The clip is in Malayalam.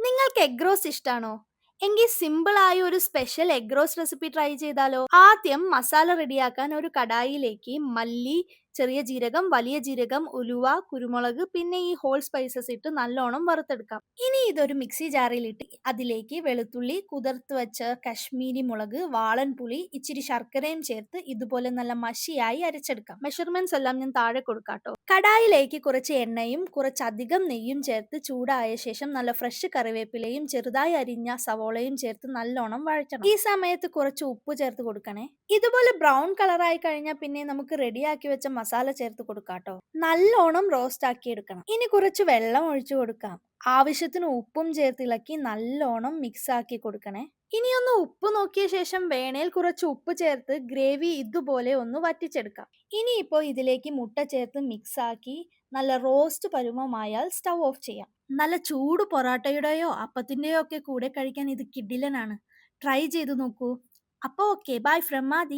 നിങ്ങൾക്ക് എഗ് റോസ്റ്റ് ഇഷ്ടാണോ? എങ്കിൽ സിമ്പിൾ ആയ ഒരു special egg roast recipe try ചെയ്താലോ? ആദ്യം മസാല റെഡിയാക്കാൻ ഒരു കടായിലേക്ക് മല്ലി, ചെറിയ ജീരകം, വലിയ ജീരകം, ഉലുവ, കുരുമുളക് പിന്നെ ഈ ഹോൾ സ്പൈസസ് ഇട്ട് നല്ലോണം വറുത്തെടുക്കാം. ഇനി ഇതൊരു മിക്സി ജാറിലിട്ട് അതിലേക്ക് വെളുത്തുള്ളി, കുതിർത്ത് വെച്ച കശ്മീരി മുളക്, വാളൻ പുളി, ഇച്ചിരി ശർക്കരയും ചേർത്ത് ഇതുപോലെ നല്ല മഷിയായി അരച്ചെടുക്കാം. മെഷർമെന്റ്സ് എല്ലാം ഞാൻ താഴെ കൊടുക്കാട്ടോ. കടായിലേക്ക് കുറച്ച് എണ്ണയും കുറച്ചധികം നെയ്യും ചേർത്ത് ചൂടായ ശേഷം നല്ല ഫ്രഷ് കറിവേപ്പിലയും ചെറുതായി അരിഞ്ഞ സവോളയും ചേർത്ത് നല്ലോണം വഴറ്റണം. ഈ സമയത്ത് കുറച്ച് ഉപ്പ് ചേർത്ത് കൊടുക്കണേ. ഇതുപോലെ ബ്രൗൺ കളറായി കഴിഞ്ഞാൽ പിന്നെ നമുക്ക് റെഡിയാക്കി വെച്ച മസാല ചേർത്ത് കൊടുക്കാട്ടോ. നല്ലോണം റോസ്റ്റ് ആക്കി എടുക്കണം. ഇനി കുറച്ച് വെള്ളം ഒഴിച്ചു കൊടുക്കാം. ആവശ്യത്തിന് ഉപ്പും ചേർത്ത് ഇളക്കി നല്ലോണം മിക്സ് ആക്കി കൊടുക്കണേ. ഇനി ഒന്ന് ഉപ്പ് നോക്കിയ ശേഷം വേണേൽ കുറച്ച് ഉപ്പ് ചേർത്ത് ഗ്രേവി ഇതുപോലെ ഒന്ന് വറ്റിച്ചെടുക്കാം. ഇനിയിപ്പോൾ ഇതിലേക്ക് മുട്ട ചേർത്ത് മിക്സ് ആക്കി നല്ല റോസ്റ്റ് പരുവമായാൽ സ്റ്റവ് ഓഫ് ചെയ്യാം. നല്ല ചൂട് പൊറാട്ടയുടെയോ അപ്പത്തിന്റെയോ ഒക്കെ കൂടെ കഴിക്കാൻ ഇത് കിടിലനാണ്. ട്രൈ ചെയ്ത് നോക്കൂ. അപ്പോൾ ഓക്കെ, ബൈ ഫ്രം ആദി.